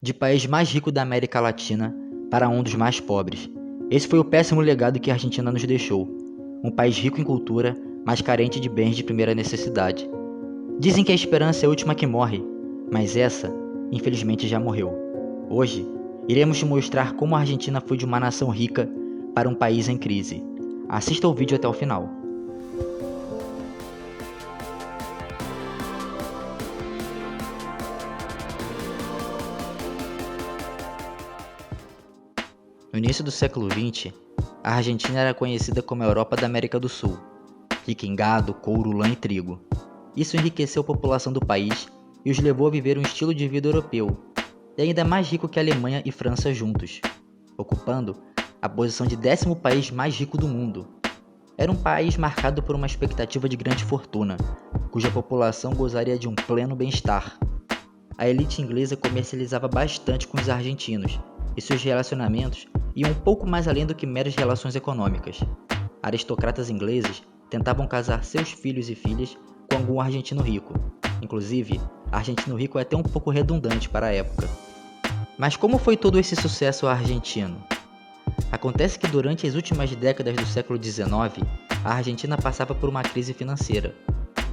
de país mais rico da América Latina para um dos mais pobres. Esse foi o péssimo legado que a Argentina nos deixou. Um país rico em cultura, mas carente de bens de primeira necessidade. Dizem que a esperança é a última que morre, mas essa, infelizmente, já morreu. Hoje, iremos te mostrar como a Argentina foi de uma nação rica para um país em crise. Assista o vídeo até o final. No início do século XX, a Argentina era conhecida como a Europa da América do Sul, rica em gado, couro, lã e trigo. Isso enriqueceu a população do país e os levou a viver um estilo de vida europeu, e ainda mais rico que a Alemanha e França juntos, ocupando a posição de 10º país mais rico do mundo. Era um país marcado por uma expectativa de grande fortuna, cuja população gozaria de um pleno bem-estar. A elite inglesa comercializava bastante com os argentinos, e seus relacionamentos iam um pouco mais além do que meras relações econômicas. Aristocratas ingleses tentavam casar seus filhos e filhas com algum argentino rico. Inclusive, argentino rico é até um pouco redundante para a época. Mas como foi todo esse sucesso argentino? Acontece que durante as últimas décadas do século XIX, a Argentina passava por uma crise financeira.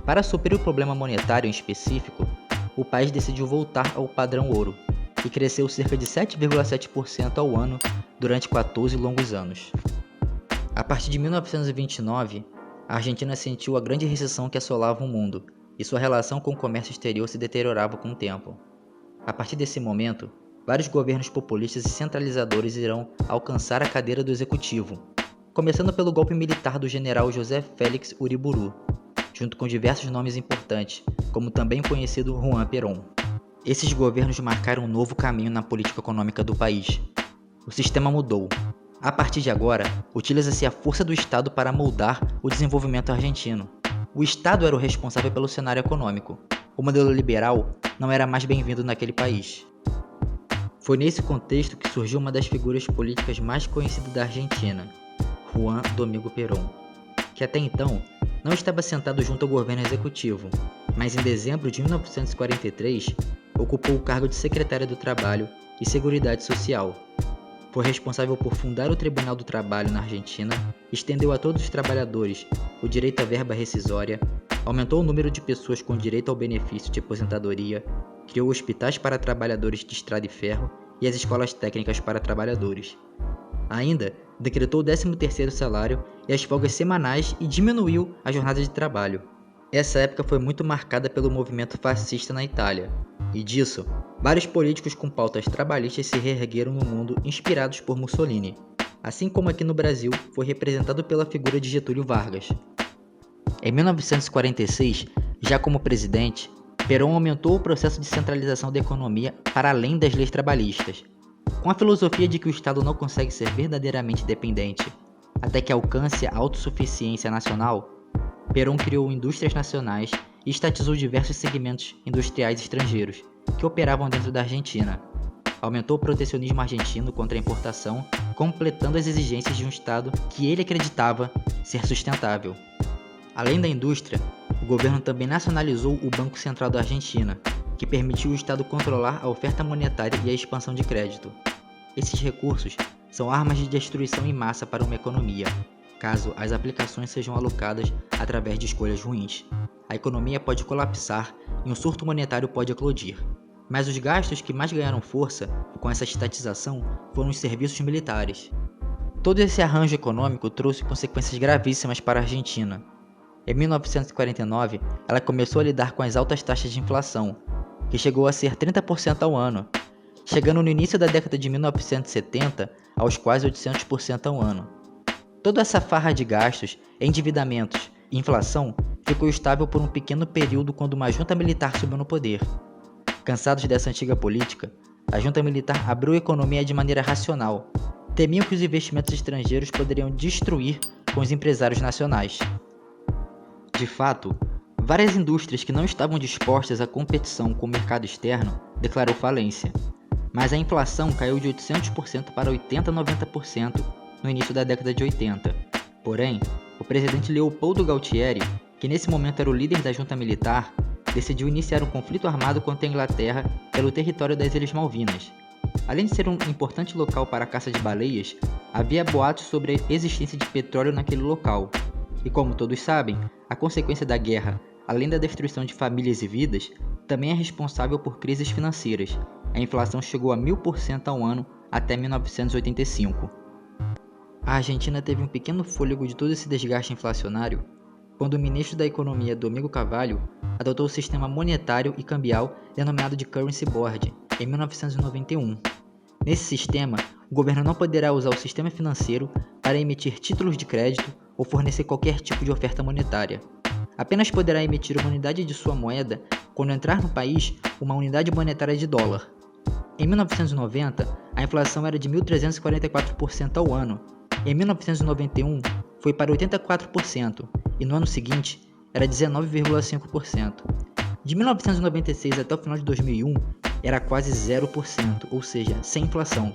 Para suprir o problema monetário em específico, o país decidiu voltar ao padrão ouro, e cresceu cerca de 7,7% ao ano durante 14 longos anos. A partir de 1929, a Argentina sentiu a grande recessão que assolava o mundo, e sua relação com o comércio exterior se deteriorava com o tempo. A partir desse momento, vários governos populistas e centralizadores irão alcançar a cadeira do executivo, começando pelo golpe militar do general José Félix Uriburu, junto com diversos nomes importantes, como também o conhecido Juan Perón. Esses governos marcaram um novo caminho na política econômica do país. O sistema mudou. A partir de agora, utiliza-se a força do Estado para moldar o desenvolvimento argentino. O Estado era o responsável pelo cenário econômico. O modelo liberal não era mais bem-vindo naquele país. Foi nesse contexto que surgiu uma das figuras políticas mais conhecidas da Argentina, Juan Domingo Perón, que até então não estava sentado junto ao governo executivo, mas em dezembro de 1943 ocupou o cargo de secretário do Trabalho e Seguridade Social. Foi responsável por fundar o Tribunal do Trabalho na Argentina, estendeu a todos os trabalhadores o direito à verba rescisória, aumentou o número de pessoas com direito ao benefício de aposentadoria, criou hospitais para trabalhadores de estrada e ferro e as escolas técnicas para trabalhadores. Ainda decretou o 13º salário e as folgas semanais e diminuiu a jornada de trabalho. Essa época foi muito marcada pelo movimento fascista na Itália, e disso, vários políticos com pautas trabalhistas se reergueram no mundo inspirados por Mussolini, assim como aqui no Brasil foi representado pela figura de Getúlio Vargas. Em 1946, já como presidente, Perón aumentou o processo de centralização da economia para além das leis trabalhistas, com a filosofia de que o Estado não consegue ser verdadeiramente dependente até que alcance a autossuficiência nacional. Perón criou indústrias nacionais e estatizou diversos segmentos industriais estrangeiros que operavam dentro da Argentina. Aumentou o protecionismo argentino contra a importação, completando as exigências de um Estado que ele acreditava ser sustentável. Além da indústria, o governo também nacionalizou o Banco Central da Argentina, que permitiu o Estado controlar a oferta monetária e a expansão de crédito. Esses recursos são armas de destruição em massa para uma economia, caso as aplicações sejam alocadas através de escolhas ruins. A economia pode colapsar e um surto monetário pode eclodir. Mas os gastos que mais ganharam força com essa estatização foram os serviços militares. Todo esse arranjo econômico trouxe consequências gravíssimas para a Argentina. Em 1949, ela começou a lidar com as altas taxas de inflação, que chegou a ser 30% ao ano, chegando no início da década de 1970 aos quase 800% ao ano. Toda essa farra de gastos, endividamentos e inflação ficou estável por um pequeno período quando uma junta militar subiu no poder. Cansados dessa antiga política, a junta militar abriu a economia de maneira racional. Temiam que os investimentos estrangeiros poderiam destruir com os empresários nacionais. De fato, várias indústrias que não estavam dispostas à competição com o mercado externo declarou falência, mas a inflação caiu de 800% para 80% a 90% no início da década de 80. Porém, o presidente Leopoldo Galtieri, que nesse momento era o líder da junta militar, decidiu iniciar um conflito armado contra a Inglaterra pelo território das Ilhas Malvinas. Além de ser um importante local para a caça de baleias, havia boatos sobre a existência de petróleo naquele local. E como todos sabem, a consequência da guerra, além da destruição de famílias e vidas, também é responsável por crises financeiras. A inflação chegou a 1000% ao ano até 1985. A Argentina teve um pequeno fôlego de todo esse desgaste inflacionário quando o ministro da Economia Domingo Cavallo adotou o sistema monetário e cambial denominado de Currency Board em 1991. Nesse sistema, o governo não poderá usar o sistema financeiro para emitir títulos de crédito ou fornecer qualquer tipo de oferta monetária. Apenas poderá emitir uma unidade de sua moeda quando entrar no país uma unidade monetária de dólar. Em 1990, a inflação era de 1.344% ao ano. Em 1991, foi para 84% e no ano seguinte era 19,5%. De 1996 até o final de 2001, era quase 0%, ou seja, sem inflação.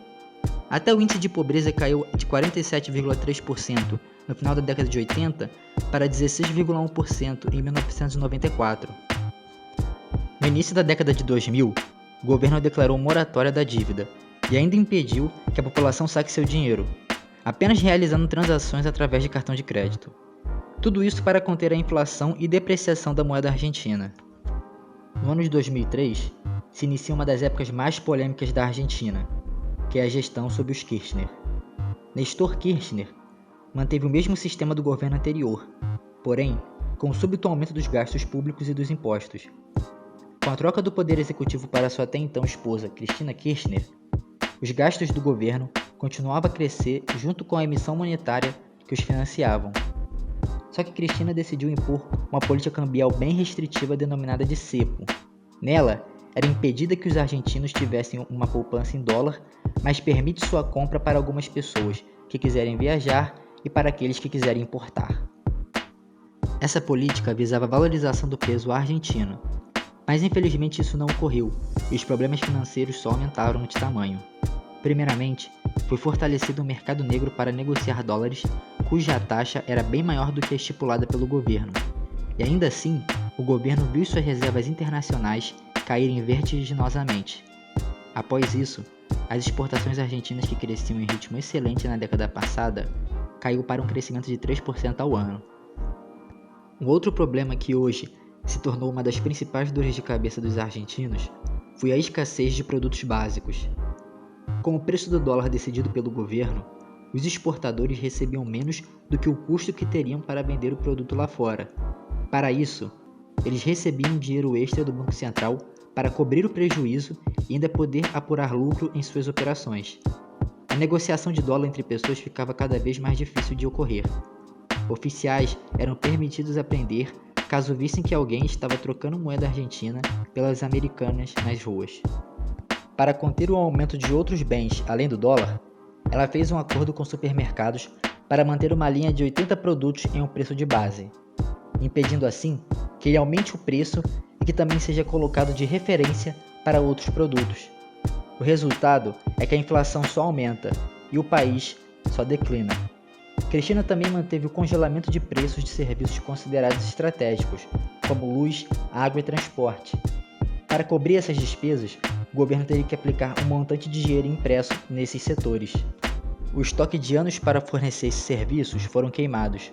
Até o índice de pobreza caiu de 47,3% no final da década de 80 para 16,1% em 1994. No início da década de 2000, o governo declarou moratória da dívida e ainda impediu que a população saque seu dinheiro, apenas realizando transações através de cartão de crédito. Tudo isso para conter a inflação e depreciação da moeda argentina. No ano de 2003, se inicia uma das épocas mais polêmicas da Argentina, que é a gestão sob os Kirchner. Néstor Kirchner manteve o mesmo sistema do governo anterior, porém, com o súbito aumento dos gastos públicos e dos impostos. Com a troca do poder executivo para sua até então esposa, Cristina Kirchner, os gastos do governo continuavam a crescer junto com a emissão monetária que os financiavam. Só que Cristina decidiu impor uma política cambial bem restritiva denominada de cepo. Nela, era impedida que os argentinos tivessem uma poupança em dólar, mas permite sua compra para algumas pessoas que quiserem viajar e para aqueles que quiserem importar. Essa política visava a valorização do peso argentino, mas infelizmente isso não ocorreu e os problemas financeiros só aumentaram de tamanho. Primeiramente, foi fortalecido o mercado negro para negociar dólares, cuja taxa era bem maior do que a estipulada pelo governo. E ainda assim, o governo viu suas reservas internacionais caírem vertiginosamente. Após isso, as exportações argentinas, que cresciam em ritmo excelente na década passada, caiu para um crescimento de 3% ao ano. Um outro problema que hoje se tornou uma das principais dores de cabeça dos argentinos foi a escassez de produtos básicos. Com o preço do dólar decidido pelo governo, os exportadores recebiam menos do que o custo que teriam para vender o produto lá fora. Para isso, eles recebiam dinheiro extra do Banco Central para cobrir o prejuízo e ainda poder apurar lucro em suas operações. A negociação de dólar entre pessoas ficava cada vez mais difícil de ocorrer. Oficiais eram permitidos a prender caso vissem que alguém estava trocando moeda argentina pelas americanas nas ruas. Para conter o aumento de outros bens além do dólar, ela fez um acordo com supermercados para manter uma linha de 80 produtos em um preço de base, impedindo assim que ele aumente o preço e que também seja colocado de referência para outros produtos. O resultado é que a inflação só aumenta e o país só declina. Cristina também manteve o congelamento de preços de serviços considerados estratégicos, como luz, água e transporte. Para cobrir essas despesas, o governo teria que aplicar um montante de dinheiro impresso nesses setores. O estoque de anos para fornecer esses serviços foram queimados.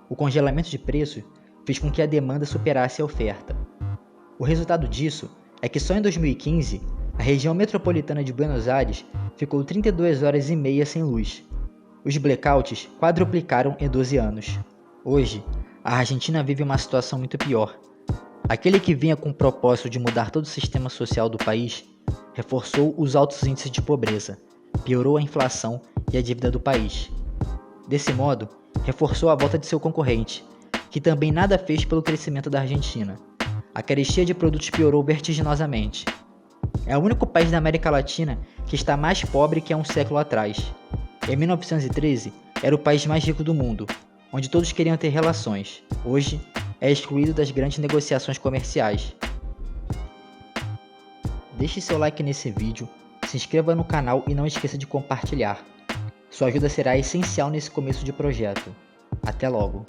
O congelamento de preços fez com que a demanda superasse a oferta. O resultado disso é que só em 2015, a região metropolitana de Buenos Aires ficou 32 horas e meia sem luz. Os blackouts quadruplicaram em 12 anos. Hoje, a Argentina vive uma situação muito pior. Aquele que vinha com o propósito de mudar todo o sistema social do país, reforçou os altos índices de pobreza, piorou a inflação e a dívida do país. Desse modo, reforçou a volta de seu concorrente, que também nada fez pelo crescimento da Argentina. A carestia de produtos piorou vertiginosamente. É o único país da América Latina que está mais pobre que há um século atrás. Em 1913, era o país mais rico do mundo, onde todos queriam ter relações. Hoje, é excluído das grandes negociações comerciais. Deixe seu like nesse vídeo, se inscreva no canal e não esqueça de compartilhar. Sua ajuda será essencial nesse começo de projeto. Até logo!